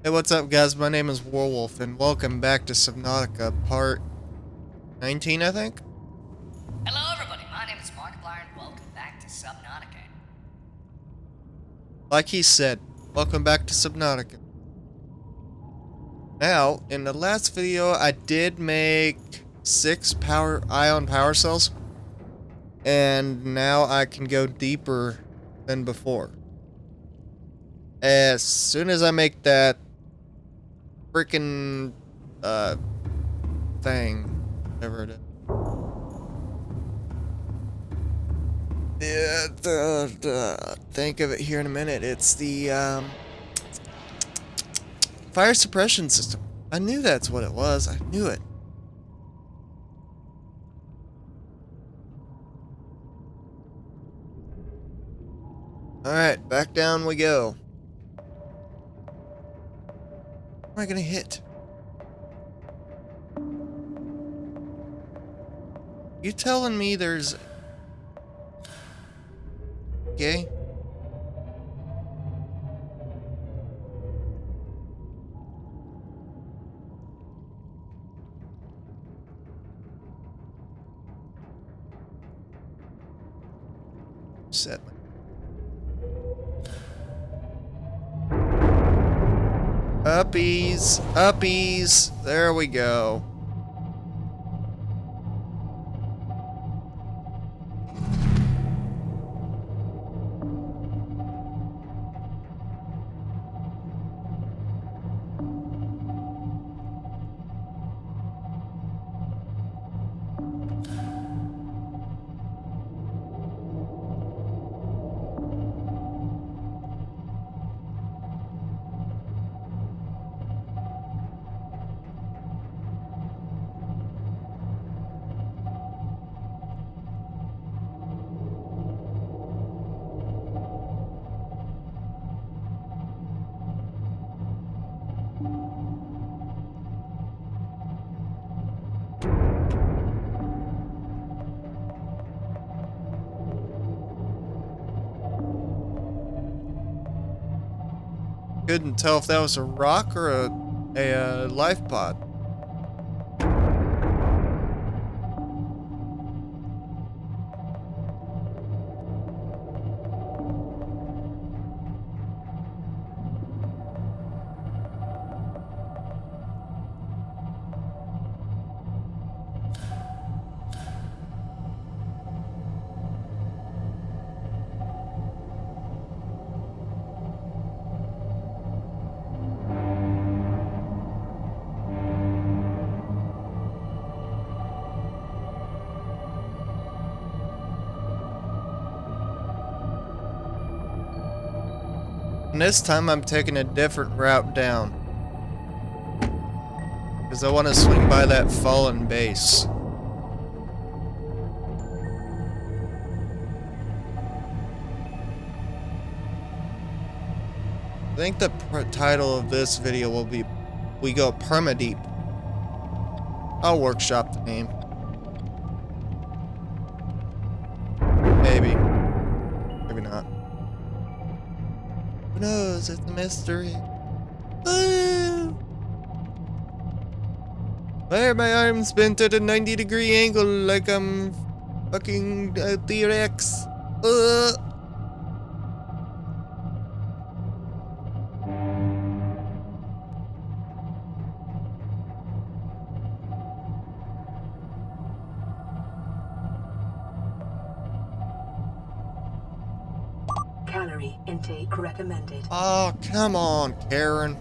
Hey, what's up, guys? My name is Warwolf, and welcome back to Subnautica, part 19, I think? Hello, everybody. My name is Markiplier, and welcome back to Subnautica. Like he said, welcome back to Subnautica. Now, in the last video, I did make 6 ion power cells, and now I can go deeper than before. As soon as I make that freaking, thing, whatever it is. Yeah, think of it here in a minute. It's the, fire suppression system. I knew that's what it was. I knew it. Alright, back down we go. What am I gonna hit? You telling me there's... Okay. Set my... Uppies! Uppies! There we go. Couldn't tell if that was a rock or a life pod. And this time I'm taking a different route down. Because I want to swing by that fallen base. I think the title of this video will be We Go Permadeep. I'll workshop the name. Maybe. Maybe not. Who knows? It's a mystery. Woo! Why are my arms bent at a 90-degree angle like I'm fucking T-Rex? Calorie intake recommended. Oh, come on, Karen.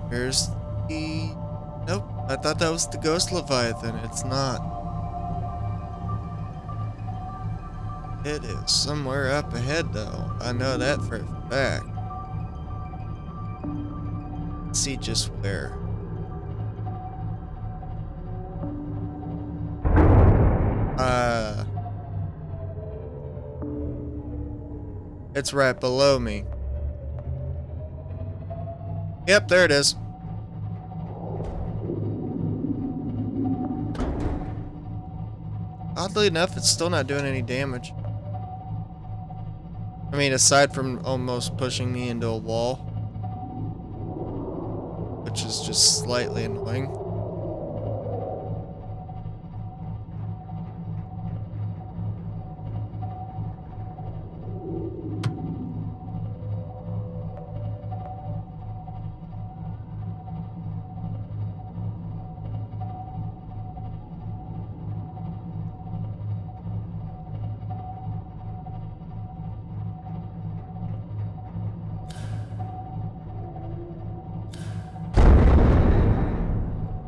Here's the... Nope, I thought that was the Ghost Leviathan. It's not. It is somewhere up ahead, though. I know that for a fact. Let's see just where. It's right below me. Yep, there it is. Oddly enough, it's still not doing any damage. I mean, aside from almost pushing me into a wall, which is just slightly annoying.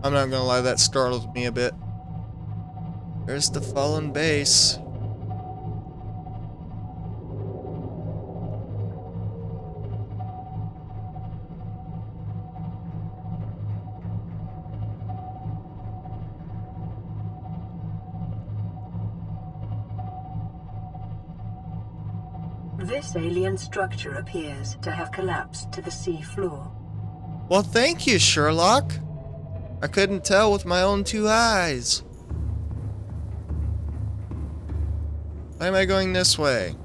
I'm not gonna lie, that startled me a bit. There's the fallen base. This alien structure appears to have collapsed to the sea floor. Well, thank you, Sherlock. I couldn't tell with my own two eyes. Why am I going this way?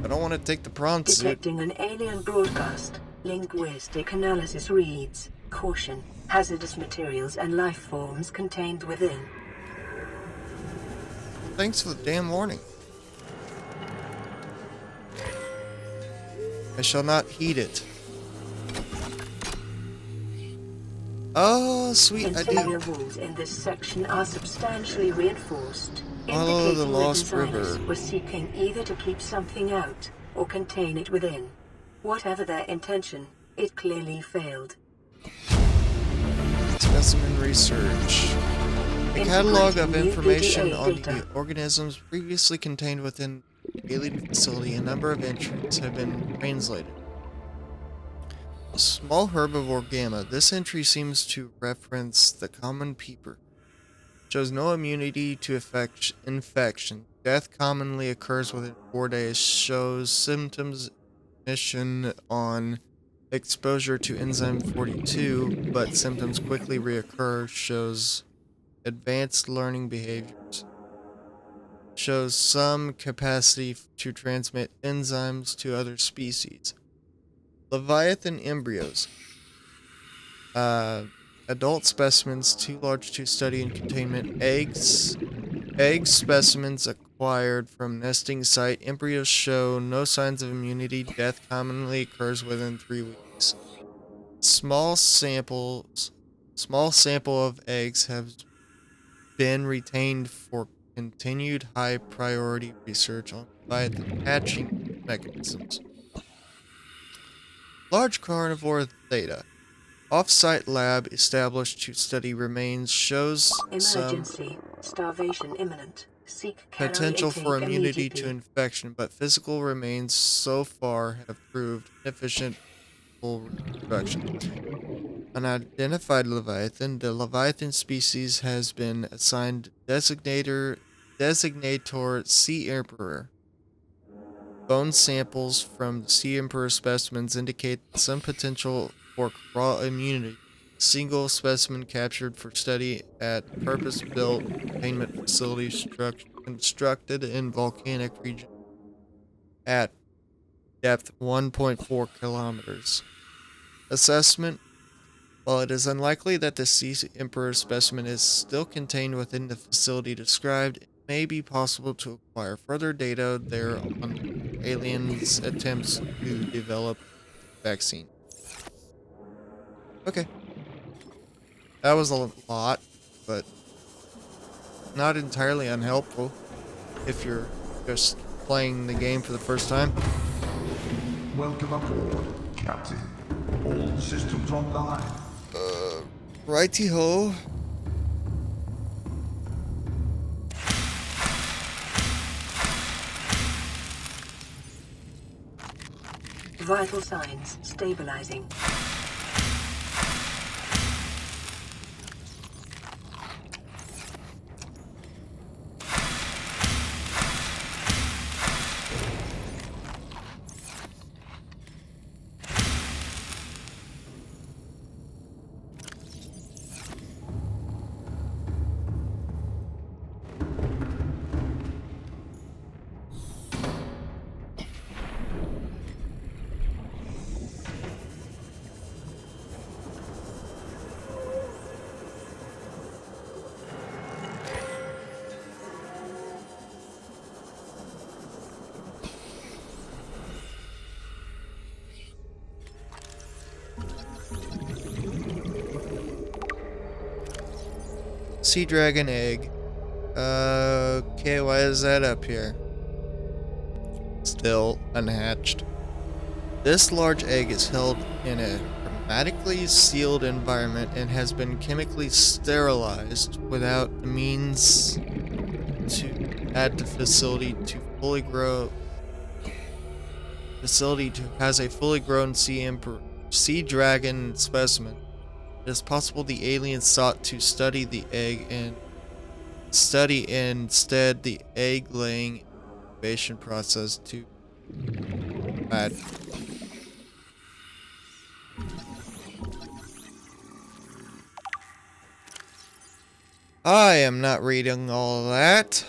I don't want to take the prawn suit. Detecting an alien broadcast. Linguistic analysis reads, caution, hazardous materials and life forms contained within. Thanks for the damn warning. I shall not heed it. Oh, sweet, I Interior do. walls in this section are substantially reinforced, Follow the indicating lost the designers river. were seeking either to keep something out or contain it within. Whatever their intention, it clearly failed. Specimen research. A catalog of Integrating new information PDA on data. the organisms previously contained within the alien facility. A number of entries have been translated. Small herbivore gamma. This entry seems to reference the common peeper. Shows no immunity to infection. Death commonly occurs within 4 days. Shows symptoms emission on exposure to enzyme 42, but symptoms quickly reoccur. Shows advanced learning behaviors. Shows some capacity to transmit enzymes to other species. Leviathan embryos. Adult specimens too large to study in containment. Eggs specimens acquired from nesting site. Embryos show no signs of immunity. Death commonly occurs within 3 weeks. Small sample of eggs have been retained for continued high priority research on Leviathan hatching mechanisms. Large carnivore theta. Off-site lab established to study remains shows some Emergency. Starvation imminent. Seek calorie potential for intake immunity to immediately. infection, but physical remains so far have proved inefficient for reproduction. Unidentified Leviathan. The Leviathan species has been assigned designator Sea Emperor. Bone samples from the Sea Emperor specimens indicate some potential for raw immunity. Single specimen captured for study at purpose-built containment facility constructed in volcanic region at depth 1.4 kilometers. Assessment. While it is unlikely that the Sea Emperor specimen is still contained within the facility described, it may be possible to acquire further data there on aliens' attempts to develop a vaccine. Okay. That was a lot, but not entirely unhelpful if you're just playing the game for the first time. Welcome aboard, Captain. All systems online. Righty-ho. Vital signs stabilizing. Sea dragon egg. Okay, why is that up here? Still unhatched. This large egg is held in a hermetically sealed environment and has been chemically sterilized without the means to add the facility to fully grow. Facility to has a fully grown sea dragon specimen. It is possible the aliens sought to study the egg and study instead the egg laying incubation process to add. I am not reading all that.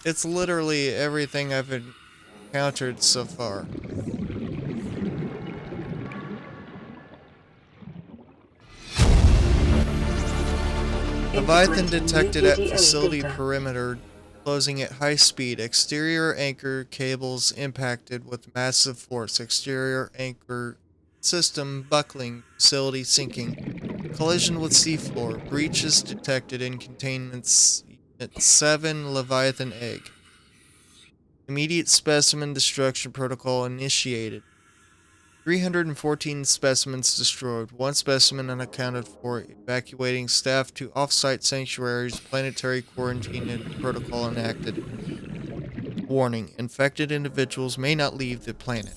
It's literally everything I've encountered so far. Leviathan detected at facility perimeter, closing at high speed. Exterior anchor cables impacted with massive force. Exterior anchor system buckling. Facility sinking. Collision with seafloor. Breaches detected in containment Unit 7 Leviathan egg. Immediate specimen destruction protocol initiated. 314 specimens destroyed, 1 specimen unaccounted for, evacuating staff to off-site sanctuaries, planetary quarantine and protocol enacted. Warning, infected individuals may not leave the planet.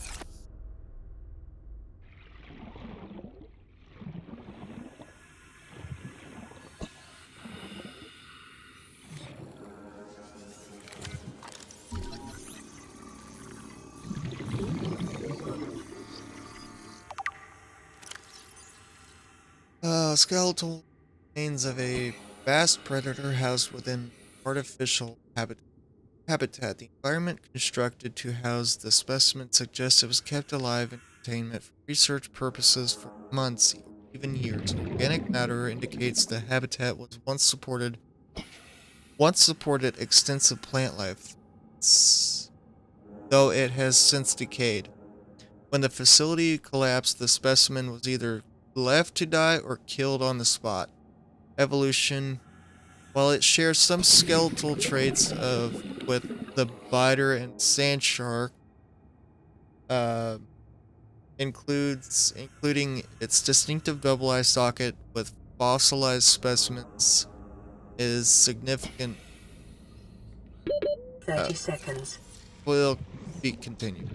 Skeletal remains of a vast predator housed within artificial habitat. The environment constructed to house the specimen suggests it was kept alive in containment for research purposes for months or even years. Organic matter indicates the habitat was once supported extensive plant life, though it has since decayed. When the facility collapsed, the specimen was either left to die or killed on the spot. Evolution, while it shares some skeletal traits with the biter and sand shark, uh, including its distinctive double eye socket with fossilized specimens, is significant. 30 seconds. Will be continued.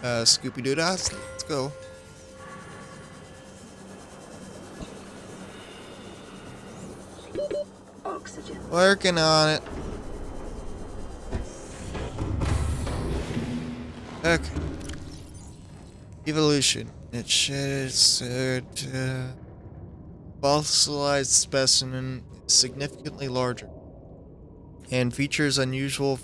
Scooby Doo Let's go. Oxygen. Working on it. Okay. Evolution. It sheds fossilized specimen is significantly larger and features unusual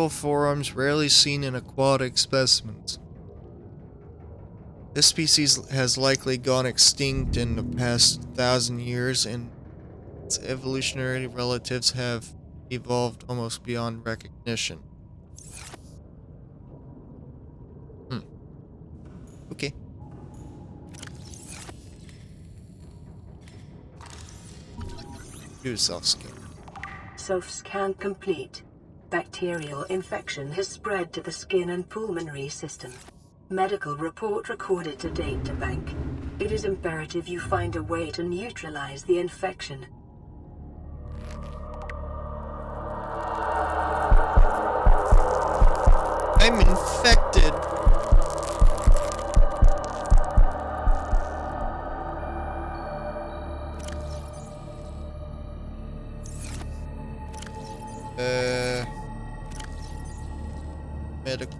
forms rarely seen in aquatic specimens. This species has likely gone extinct in the past 1,000 years, and its evolutionary relatives have evolved almost beyond recognition. Okay. Do a self-scan. Self-scan complete. Bacterial infection has spread to the skin and pulmonary system. Medical report recorded to databank. It is imperative you find a way to neutralize the infection. I'm infected. Medical.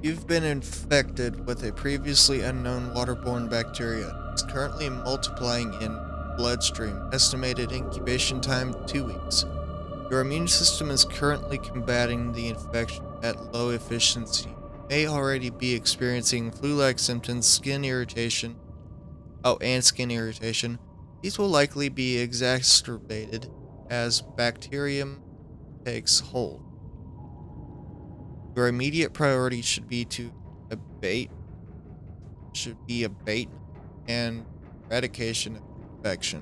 You've been infected with a previously unknown waterborne bacteria. It's currently multiplying in bloodstream. Estimated incubation time 2 weeks. Your immune system is currently combating the infection at low efficiency. You may already be experiencing flu-like symptoms, skin irritation. And skin irritation. These will likely be exacerbated as bacterium takes hold. Your immediate priority should be abate and eradication of infection.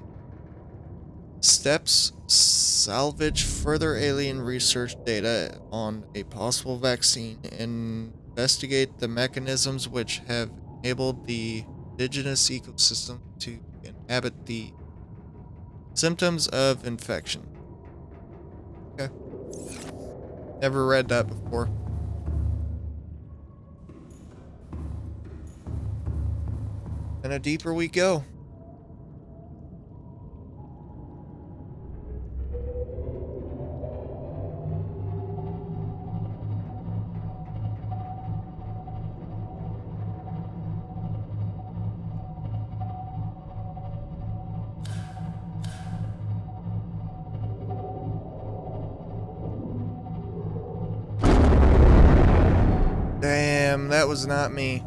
Steps: salvage further alien research data on a possible vaccine and investigate the mechanisms which have enabled the indigenous ecosystem to inhabit the symptoms of infection. Okay. Never read that before. And a deeper we go. Damn, that was not me.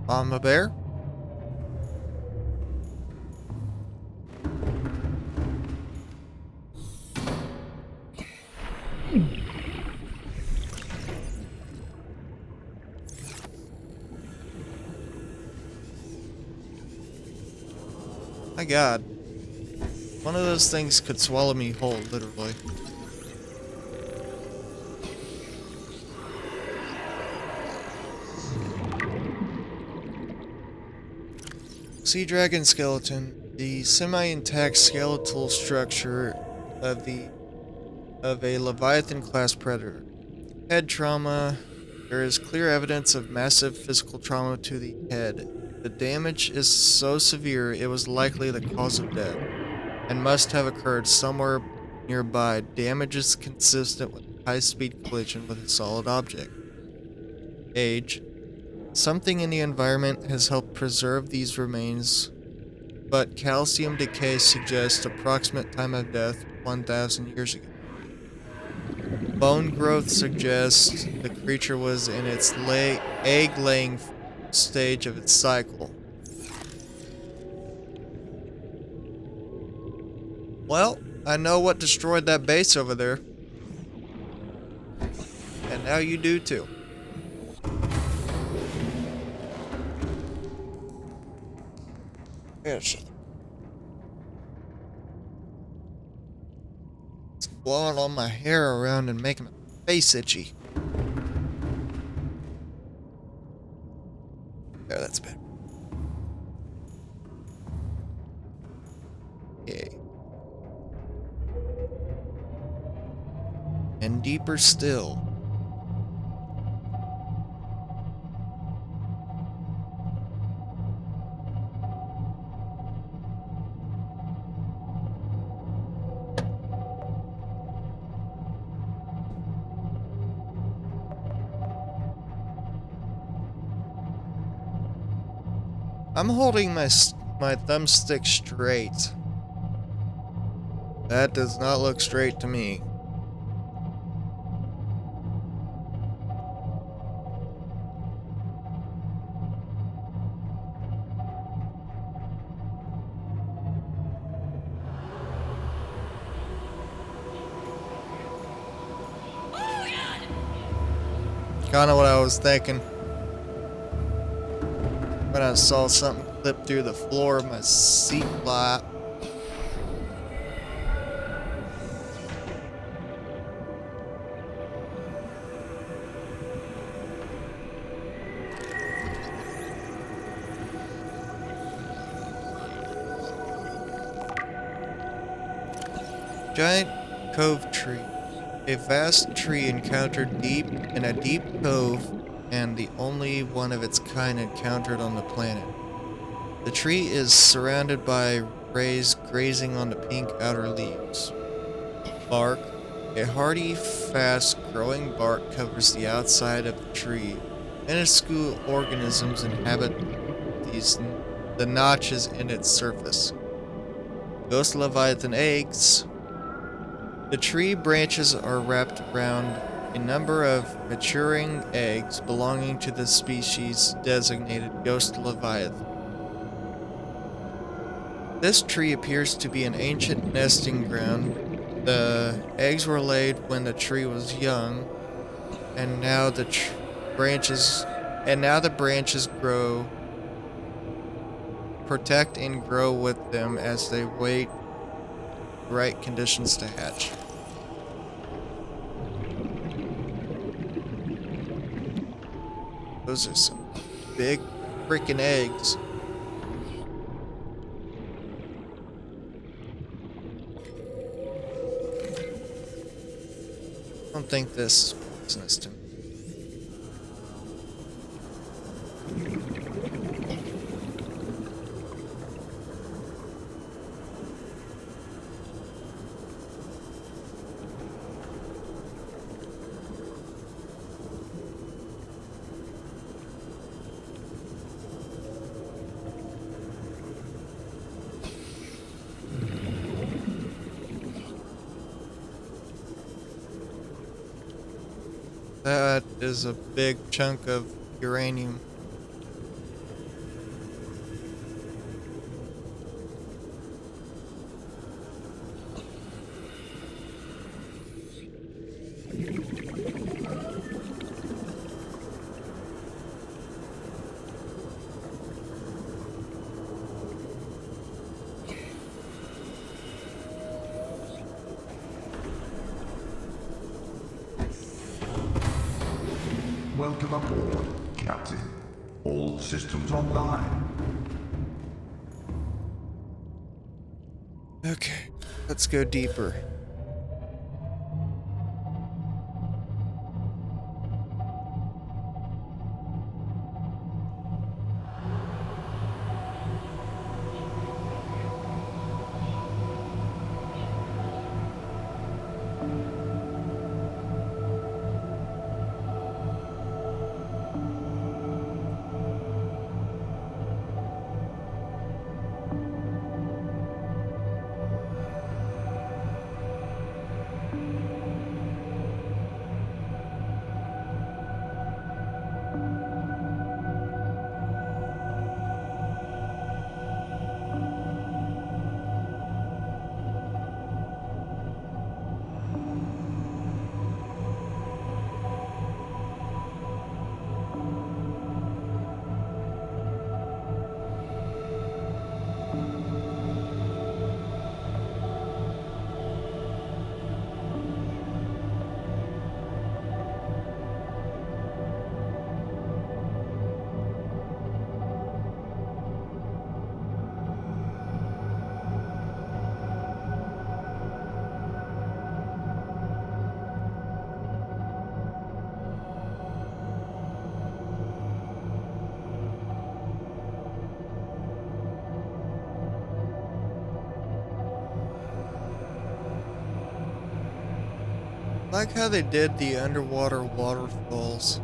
Mama bear? My god. One of those things could swallow me whole, literally. Sea dragon skeleton. The semi-intact skeletal structure of a Leviathan class predator. Head trauma. There is clear evidence of massive physical trauma to the head. The damage is so severe it was likely the cause of death, and must have occurred somewhere nearby. Damage is consistent with high-speed collision with a solid object. Age. Something in the environment has helped preserve these remains, but calcium decay suggests approximate time of death 1,000 years ago. Bone growth suggests the creature was in its egg-laying stage of its cycle. Well, I know what destroyed that base over there. And now you do too. Yes. It's blowing all my hair around and making my face itchy. There, that's better. deeper still. I'm holding my thumbstick straight. That does not look straight to me. Kinda what I was thinking. When I saw something clip through the floor of my seat flap. Giant cove tree. A vast tree encountered deep in a deep cove and the only one of its kind encountered on the planet. The tree is surrounded by rays grazing on the pink outer leaves. Bark. A hardy, fast-growing bark covers the outside of the tree. Minuscule organisms inhabit the notches in its surface. Ghost Leviathan eggs. The tree branches are wrapped around a number of maturing eggs belonging to the species designated Ghost Leviathan. This tree appears to be an ancient nesting ground. The eggs were laid when the tree was young, and now the branches grow, protect and grow with them as they wait the right conditions to hatch. Those are some big freaking eggs. I don't think this is poisonous to me. That is a big chunk of uranium. Welcome aboard, Captain. All systems online. Okay, let's go deeper. like how they did the underwater waterfalls.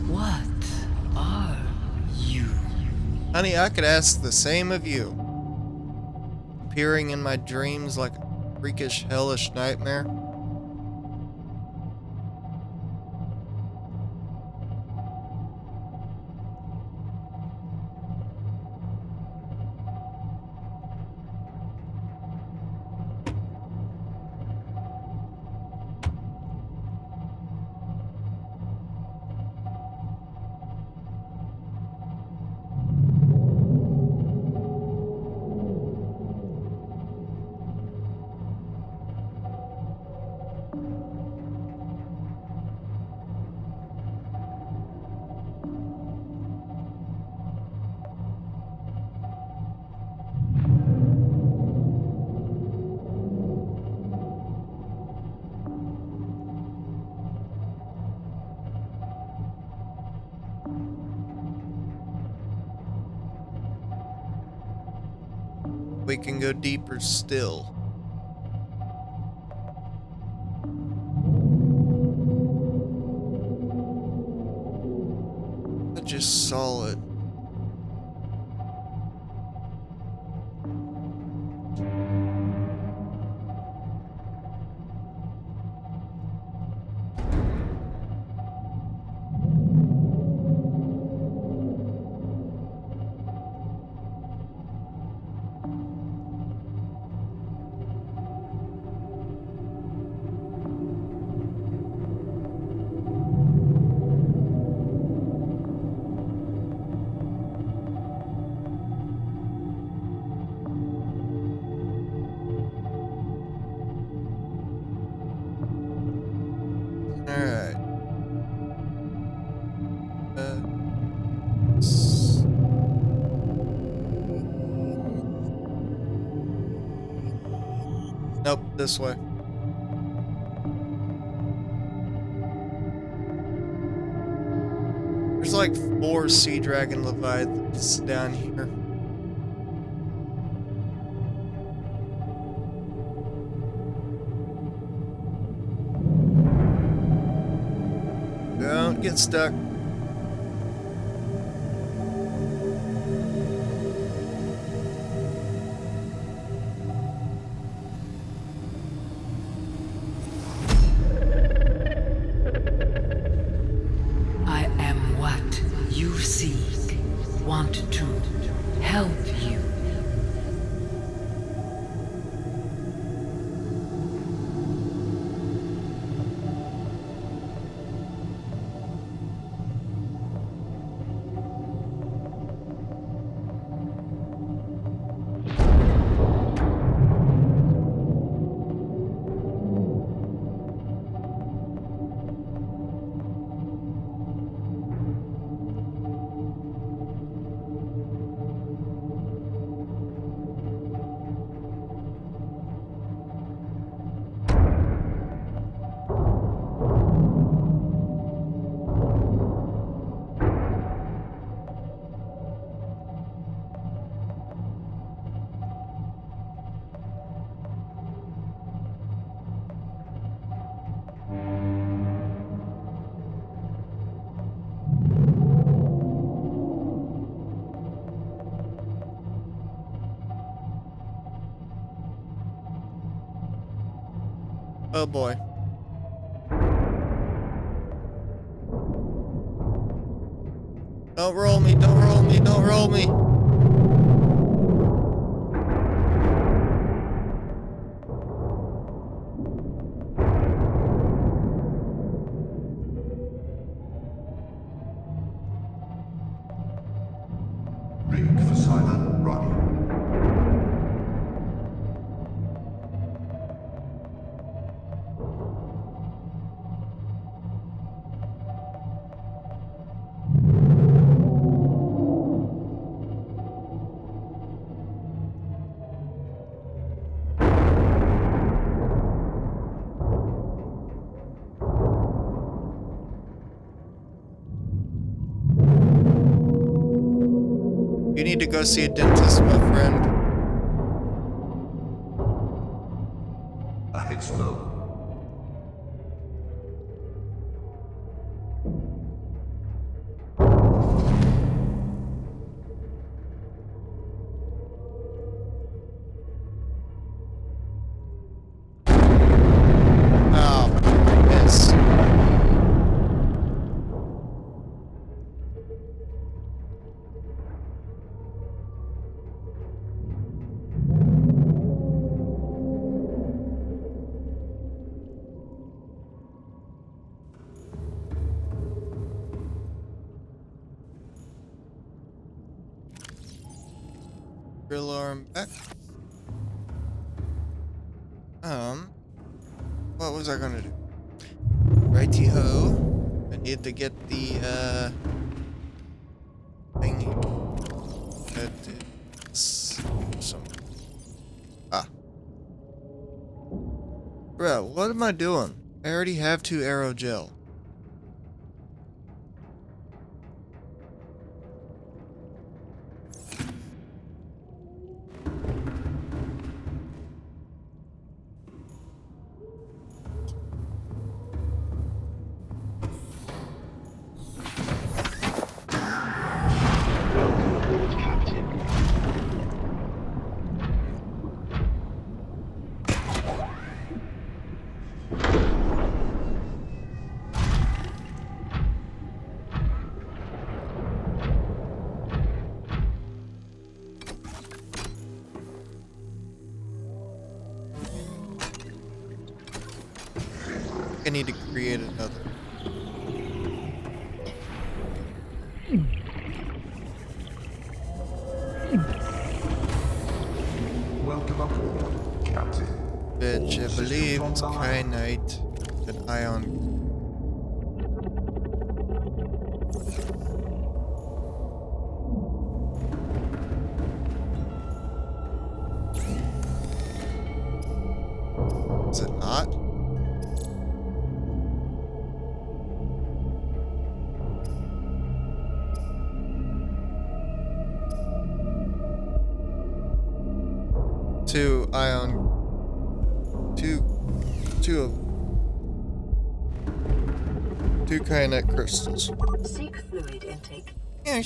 What are you? Honey, I could ask the same of you. Appearing in my dreams like a freakish, hellish nightmare. We can go deeper still. I just saw it. Alright. S- Nope, this way. There's like 4 sea dragon leviathans down here. Don't get stuck. I am what you seek. Want to help you. Oh boy. Don't roll me, don't roll me, don't roll me. Rig for silent running. You need to go see a dentist, my friend. Ahead slow. Oh, miss. Drill arm back. What was I gonna do? Righty-ho. I need to get the, thing. That is some. Ah. Bro, what am I doing? I already have 2 aerogel. I need to create another. Welcome aboard, Captain. Which I All believe systems it's online. kyanite and ion. Is it not? Two ion. Two of. 2 kyanite crystals. Seek fluid intake. Yeah,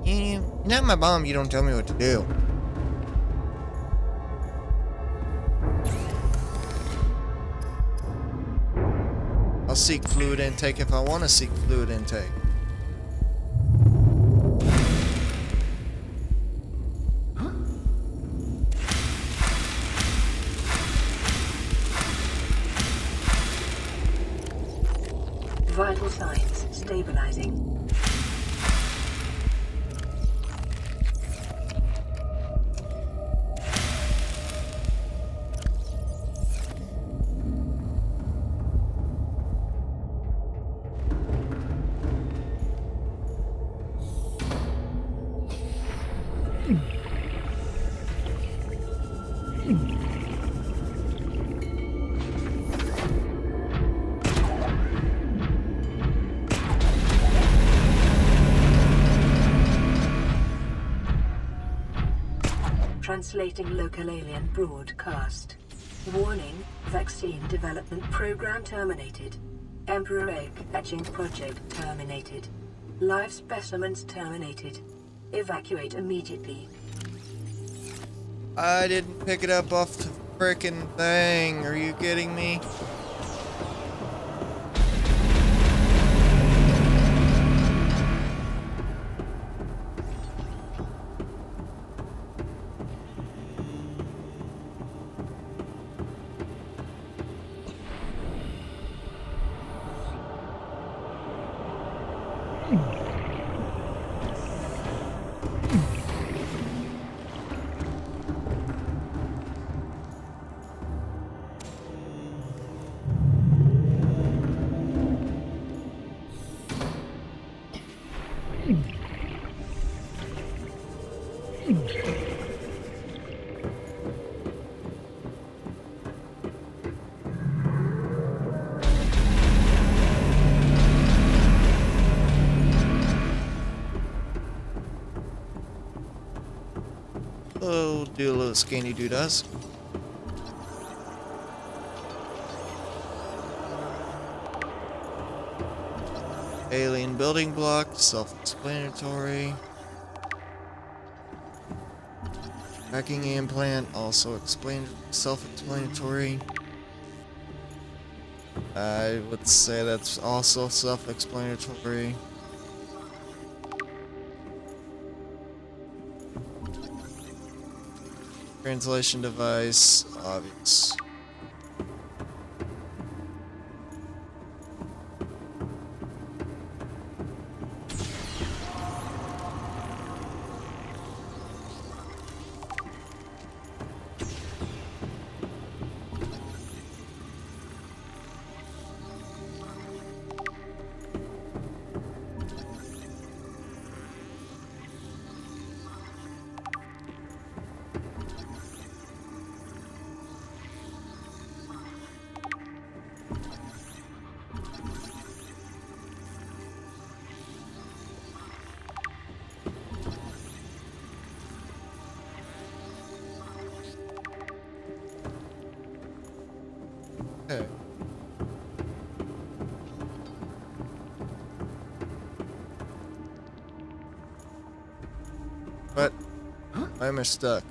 you're not my mom. You don't tell me what to do. I'll seek fluid intake if I want to seek fluid intake. Vital signs stabilizing. Translating local alien broadcast. Warning, vaccine development program terminated. Emperor egg hatching project terminated. Live specimens terminated. Evacuate immediately. I didn't pick it up off the frickin' thing. Are you kidding me? Oh, do a little scanny do does. Alien building block, self-explanatory. Tracking implant, also self-explanatory. I would say that's also self-explanatory. Translation device, obvious. Okay. But why am I stuck?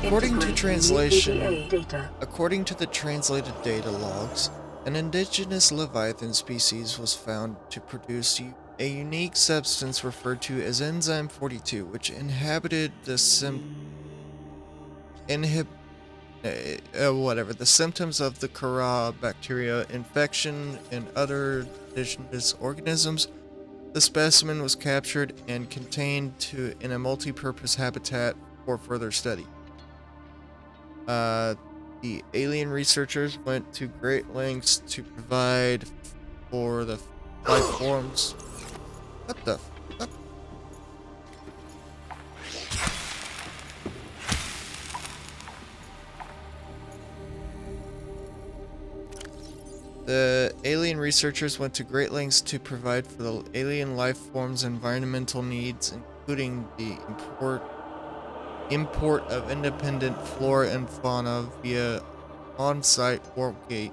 According to Integrating translation, EVA data. according to the translated data logs, an indigenous Leviathan species was found to produce a unique substance referred to as enzyme 42, which inhabited the the symptoms of the Kara bacteria infection and other indigenous organisms. The specimen was captured and contained in a multi-purpose habitat for further study. The alien researchers went to great lengths to provide for the life forms. What the fuck? The alien researchers went to great lengths to provide for the alien life forms' environmental needs, including the import of independent flora and fauna via on-site warp gate.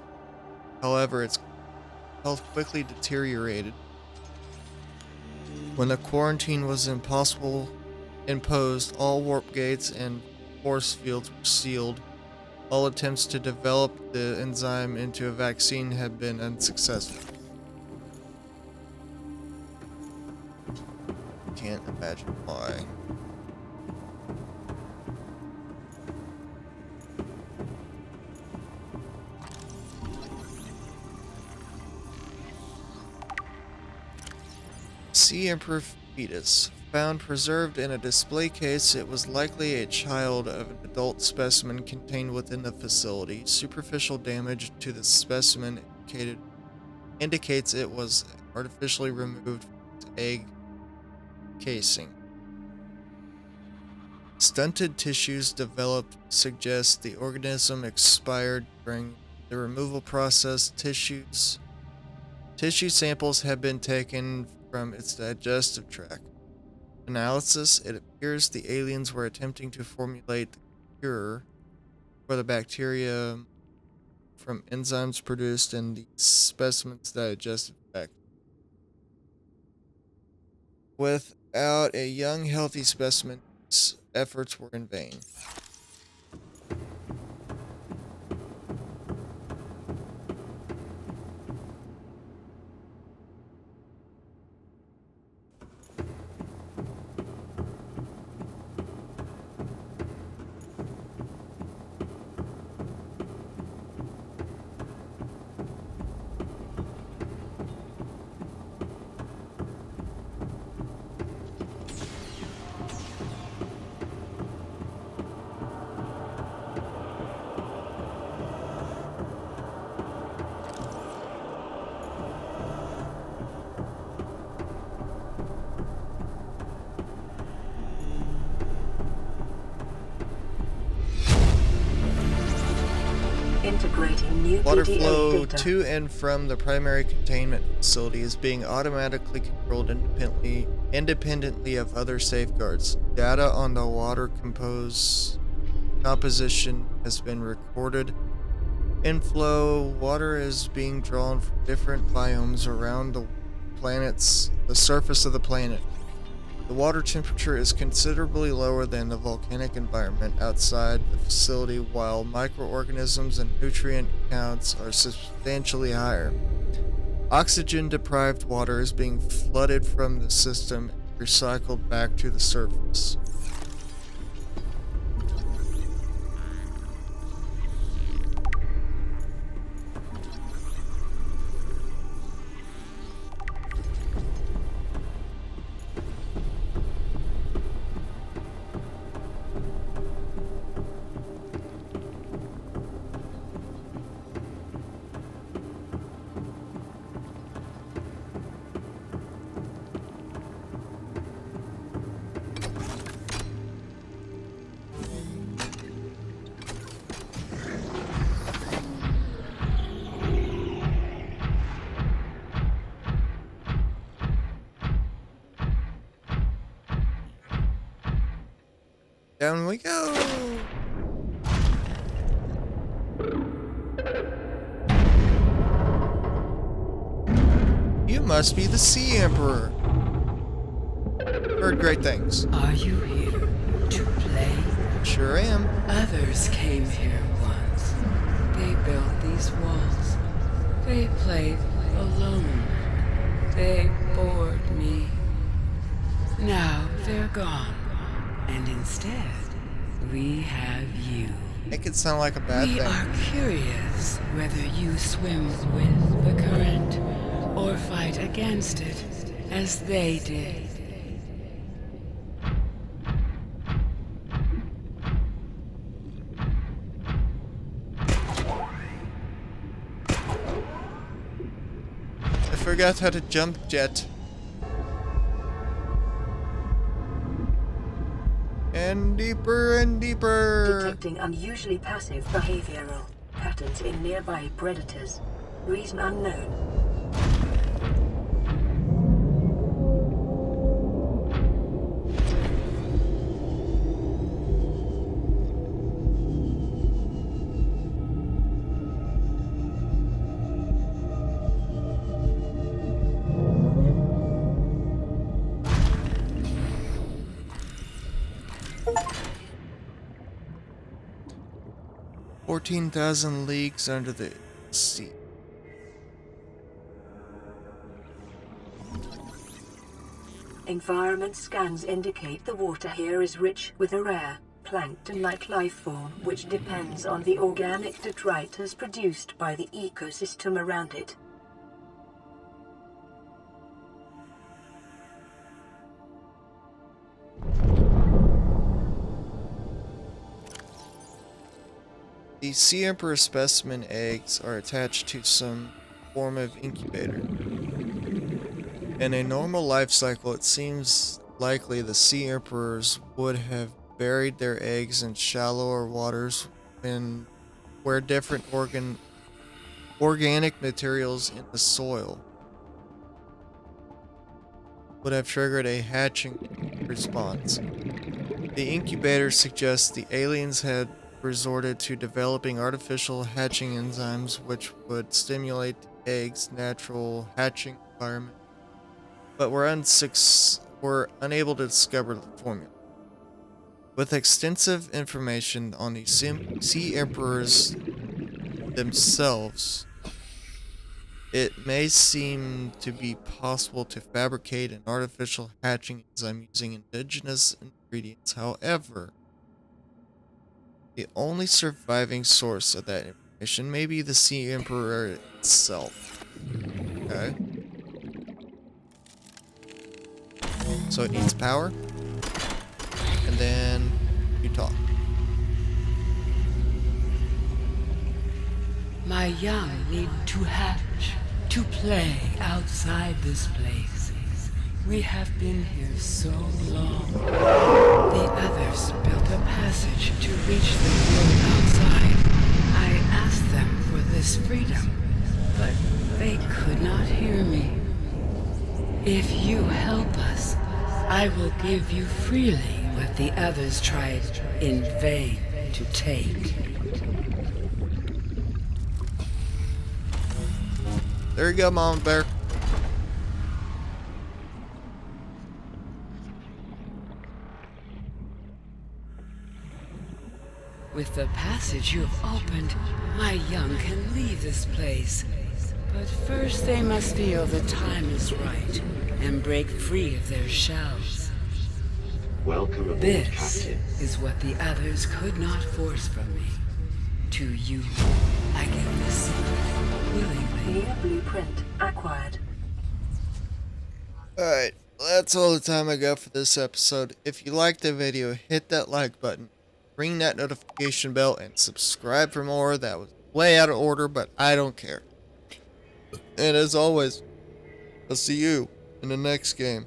However, its health quickly deteriorated. When the quarantine was imposed, all warp gates and force fields were sealed. All attempts to develop the enzyme into a vaccine have been unsuccessful. Can't imagine why. Sea Emperor fetus. Found preserved in a display case, it was likely a child of an adult specimen contained within the facility. Superficial damage to the specimen indicates it was artificially removed from its egg casing. Stunted tissues developed suggest the organism expired during the removal process. Tissue samples have been taken from its digestive tract. Analysis, it appears the aliens were attempting to formulate the cure for the bacteria from enzymes produced in the specimen's digestive tract. With out a young, healthy specimen's efforts were in vain. Integrating new Water PDA flow data. to and from the primary containment facility is being automatically controlled independently of other safeguards. Data on the water composition has been recorded. Inflow water is being drawn from different biomes around the surface of the planet. The water temperature is considerably lower than the volcanic environment outside the facility, while microorganisms and nutrient counts are substantially higher. Oxygen deprived water is being flooded from the system and recycled back to the surface. Down we go! You must be the Sea Emperor. Heard great things. Are you here to play? Sure am. Others came here once. They built these walls. They played alone. They bored me. Now they're gone. And instead, we have you. It could sound like a bad We thing. are curious whether you swim with the current or fight against it as they did. I forgot how to jump jet. And deeper and deeper. Detecting unusually passive behavioral patterns in nearby predators. Reason unknown. $14,000 leagues under the sea. Environment scans indicate the water here is rich with a rare, plankton-like life form which depends on the organic detritus produced by the ecosystem around it. The Sea Emperor specimen eggs are attached to some form of incubator. In a normal life cycle, it seems likely the Sea Emperors would have buried their eggs in shallower waters where different organic materials in the soil would have triggered a hatching response. The incubator suggests the aliens had resorted to developing artificial hatching enzymes which would stimulate the egg's natural hatching environment, but were were unable to discover the formula. With extensive information on the Sea Emperors themselves, it may seem to be possible to fabricate an artificial hatching enzyme using indigenous ingredients. However, the only surviving source of that information may be the Sea Emperor itself. Okay. So it needs power. And then you talk. My young need to hatch, to play outside this place. We have been here so long. The others built a passage to reach the world outside. I asked them for this freedom, but they could not hear me. If you help us, I will give you freely what the others tried in vain to take. There you go, Mama Bear. With the passage you have opened, my young can leave this place. But first they must feel the time is right and break free of their shells. Welcome aboard, This Captain. is what the others could not force from me. To you, I give this willingly. New blueprint acquired. Alright, that's all the time I got for this episode. If you liked the video, hit that like button, ring that notification bell, and subscribe for more. That was way out of order, but I don't care. And as always, I'll see you in the next game.